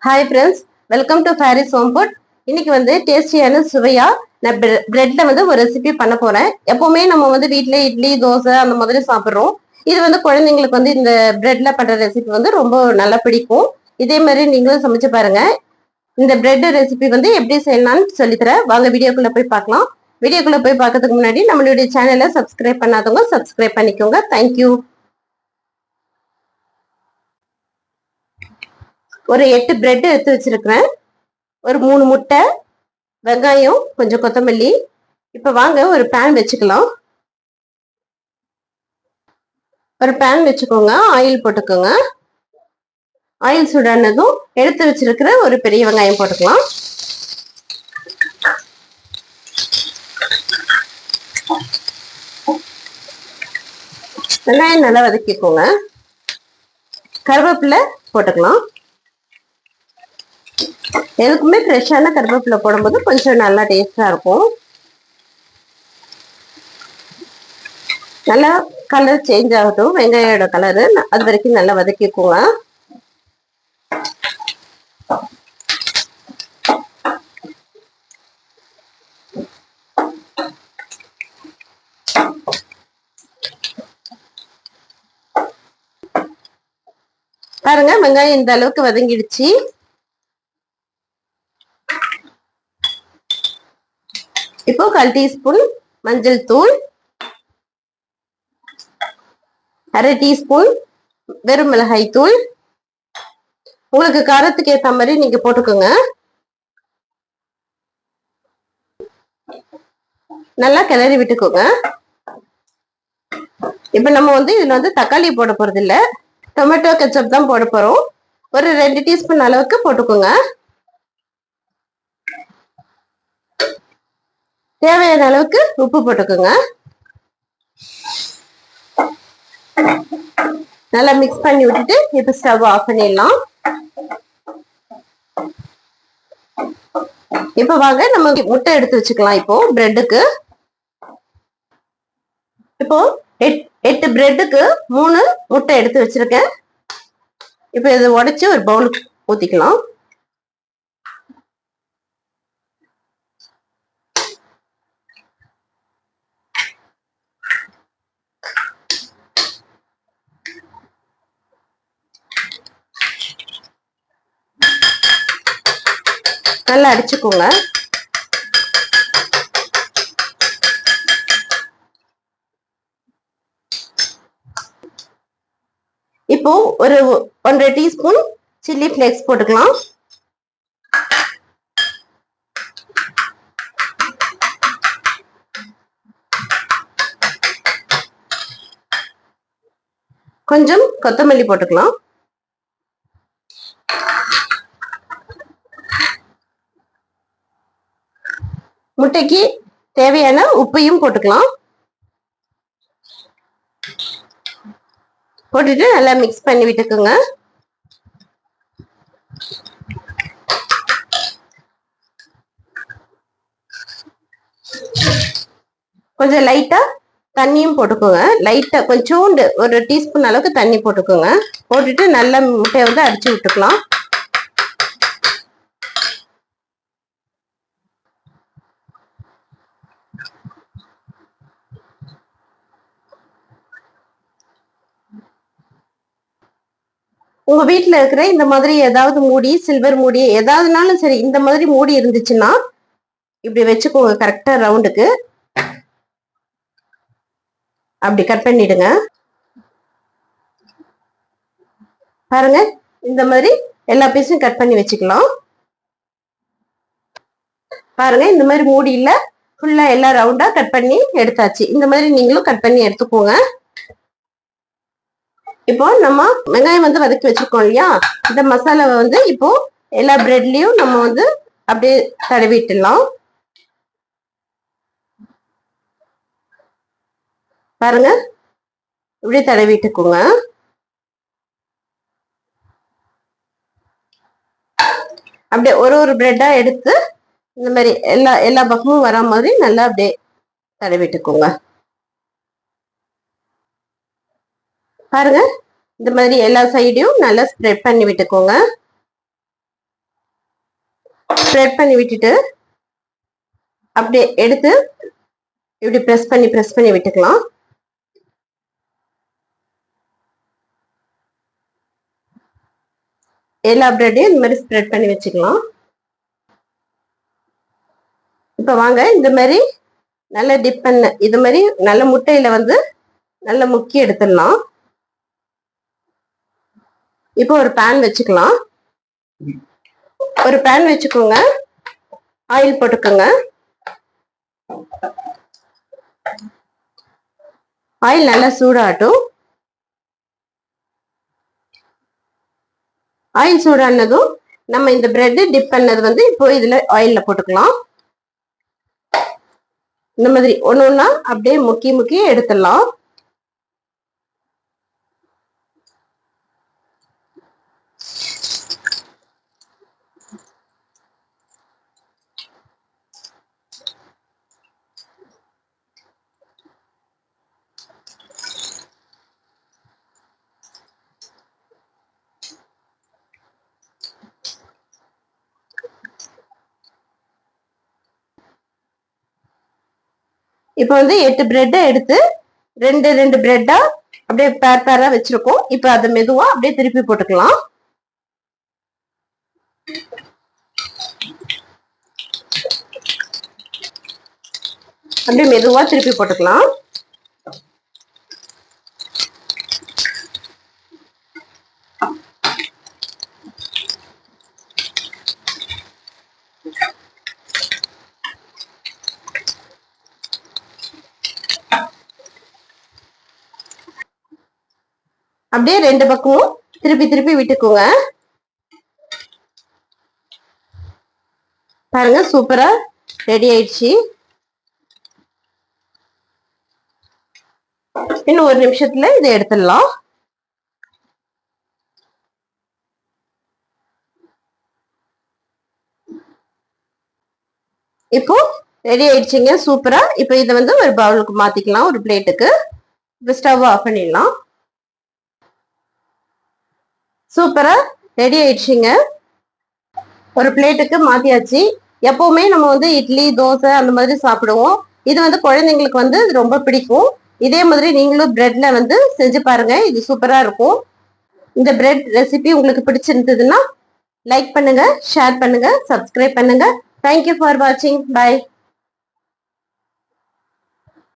Hi friends, welcome to Faris home food. இன்னைக்கு வந்து டேஸ்டியான சுவையா நான் பிரெட்ல வந்து ஒரு ரெசிபி பண்ண போறேன். எப்பவுமே நம்ம வந்து வீட்ல இட்லி தோசை அந்த மாதிரி சாப்பிட்றோம். இது வந்து குழந்தைங்களுக்கு வந்து இந்த பிரெட்ல பண்ற ரெசிபி வந்து ரொம்ப நல்லா பிடிக்கும். இதே மாதிரி நீங்களும் சமைச்சு பாருங்க. இந்த பிரெட் ரெசிபி வந்து எப்படி செய்யலாம்னு சொல்லித்தரேன். வாங்க வீடியோக்குள்ள போய் பார்க்கலாம். வீடியோக்குள்ள போய் பார்க்கறதுக்கு முன்னாடி நம்மளுடைய சேனலை சப்ஸ்கிரைப் பண்ணாதவங்க சப்ஸ்கிரைப் பண்ணிக்கோங்க. தேங்க்யூ. ஒரு 8 பிரெட் எடுத்து வச்சிருக்கிறேன். ஒரு 3 முட்டை, வெங்காயம், கொஞ்சம் கொத்தமல்லி. இப்ப வாங்க ஒரு பேன் வச்சுக்கலாம். ஒரு பேன் வச்சுக்கோங்க, ஆயில் போட்டுக்கோங்க. ஆயில் சூடானதும் எடுத்து வச்சிருக்கிற ஒரு பெரிய வெங்காயம் போட்டுக்கலாம். வெங்காயம் நல்லா வதக்கிக்கோங்க. கருவேப்பிலை போட்டுக்கலாம். எதுக்குமே ஃப்ரெஷ்ஷான கருவேப்பிலை போடும்போது கொஞ்சம் நல்லா டேஸ்டா இருக்கும். நல்லா கலர் சேஞ்ச் ஆகட்டும், வெங்காயோட கலரு. அது வரைக்கும் நல்லா வதக்கிக்கோங்க. பாருங்க, வெங்காயம் இந்த அளவுக்கு வதங்கிடுச்சு. இப்போ 1/4 டீஸ்பூன் மஞ்சள் தூள், 1/2 டீஸ்பூன் வெறும் மிளகாய் தூள். உங்களுக்கு காரத்துக்கு ஏற்ற மாதிரி நீங்க போட்டுக்கோங்க. நல்லா கிளறி விட்டுக்கோங்க. இப்ப நம்ம வந்து இதுல வந்து தக்காளி போட போறது இல்ல, டொமேட்டோ கெச்சப் தான் போட போறோம். ஒரு 2 டீஸ்பூன் அளவுக்கு போட்டுக்கோங்க. தேவையான அளவுக்கு உப்பு போட்டுக்கோங்க. நல்லா மிக்ஸ் பண்ணி விட்டுட்டு இப்ப ஸ்டவ் ஆஃப் பண்ணிடலாம். இப்ப வாங்க நம்ம முட்டை எடுத்து வச்சுக்கலாம். இப்போ பிரெட்டுக்கு இப்போ 8 பிரெட்டுக்கு 3 முட்டை எடுத்து வச்சிருக்கேன். இப்ப இதை உடைச்சு ஒரு பவுலுக்கு ஊத்திக்கலாம். நல்லா அடிச்சுக்கோங்க. இப்போ ஒரு 1/2 டீஸ்பூன் சில்லி ஃபிளேக்ஸ் போட்டுக்கலாம். கொஞ்சம் கொத்தமல்லி போட்டுக்கலாம். முட்டைக்கு தேவையான உப்பையும் போட்டுக்கலாம். போட்டுட்டு நல்லா மிக்ஸ் பண்ணி விட்டுக்குங்க. கொஞ்சம் லைட்டா தண்ணியும் போட்டுக்கோங்க. லைட்டா கொஞ்சோண்டு ஒரு டீஸ்பூன் அளவுக்கு தண்ணி போட்டுக்கோங்க. போட்டுட்டு நல்லா முட்டையை வந்து அடிச்சு விட்டுக்கலாம். உங்க வீட்டுல இருக்கிற இந்த மாதிரி ஏதாவது மூடி, சில்வர் மூடி ஏதாவதுனாலும் சரி, இந்த மாதிரி மூடி இருந்துச்சுன்னா இப்படி வச்சுக்கோங்க. கரெக்டா ரவுண்டுக்கு அப்படி கட் பண்ணிடுங்க. பாருங்க, இந்த மாதிரி எல்லா பீஸும் கட் பண்ணி வச்சுக்கலாம். பாருங்க, இந்த மாதிரி மூடியில ஃபுல்லா எல்லா ரவுண்டா கட் பண்ணி எடுத்தாச்சு. இந்த மாதிரி நீங்களும் கட் பண்ணி எடுத்துக்கோங்க. இப்போ நம்ம வெங்காயம் வந்து வதக்கி வச்சிருக்கோம் இல்லையா, இந்த மசாலாவை வந்து இப்போ எல்லா பிரெட்லயும் நம்ம வந்து அப்படியே தடவிட்டுலாம். பாருங்க, இப்படி தடவிட்டுக்கோங்க. அப்படியே ஒரு பிரெட்டா எடுத்து இந்த மாதிரி எல்லா பக்கமும் வர மாதிரி நல்லா அப்படியே தடவிட்டுக்கோங்க. பாருங்க, இந்த மாதிரி எல்லா சைடையும் நல்லா ஸ்ப்ரெட் பண்ணி விட்டுக்கோங்க. ஸ்ப்ரெட் பண்ணி விட்டுட்டு அப்படியே எடுத்து இப்படி பிரஸ் பண்ணி விட்டுக்கலாம். எல்லா பிரெட்டையும் இந்த மாதிரி ஸ்ப்ரெட் பண்ணி வச்சுக்கலாம். இப்ப வாங்க இந்த மாதிரி நல்ல டிப் பண்ண இது மாதிரி நல்ல முட்டையில வந்து நல்ல முக்கி எடுத்துடலாம். இப்போ ஒரு பேன் வச்சுக்கலாம். ஒரு பேன் வச்சுக்கோங்க, ஆயில் போட்டுக்கோங்க. ஆயில் நல்லா சூடாகட்டும். ஆயில் சூடானதும் நம்ம இந்த பிரெட் டிப் பண்ணது வந்து இப்போ இதுல ஆயில்ல போட்டுக்கலாம். இந்த மாதிரி ஒண்ணு ஒண்ணா அப்படியே முக்கி எடுத்துடலாம். இப்போ வந்து 8 பிரெட்டை எடுத்து ரெண்டு பிரெட்டா அப்படியே பேரா வச்சிருக்கோம். இப்போ அதை மெதுவா அப்படியே திருப்பி போட்டுக்கலாம். அப்படியே மெதுவா திருப்பி போட்டுக்கலாம். அப்படியே ரெண்டு பக்கமும் திருப்பி விட்டுக்கோங்க. பாருங்க சூப்பரா ரெடி ஆயிடுச்சு. இன்னும் ஒரு நிமிஷத்துல இதை எடுத்துடலாம். இப்போ ரெடி ஆயிடுச்சுங்க சூப்பரா. இப்போ இதை வந்து ஒரு பவுலுக்கு மாத்திக்கலாம், ஒரு பிளேட்டுக்கு. ஸ்டவ் ஆஃப் பண்ணிடலாம். சூப்பரா ரெடி ஆயிடுச்சுங்க. ஒரு பிளேட்டுக்கு மாத்தியாச்சு. எப்பவுமே நம்ம வந்து இட்லி தோசை அந்த மாதிரி சாப்பிடுவோம். இது வந்து குழந்தைங்களுக்கு வந்து ரொம்ப பிடிக்கும். இதே மாதிரி நீங்களும் பிரெட்ல வந்து செஞ்சு பாருங்க, இது சூப்பரா இருக்கும். இந்த பிரெட் ரெசிபி உங்களுக்கு பிடிச்சிருந்ததுன்னா லைக் பண்ணுங்க, ஷேர் பண்ணுங்க, சப்ஸ்கிரைப் பண்ணுங்க. தேங்க்யூ ஃபார் வாட்சிங். பை.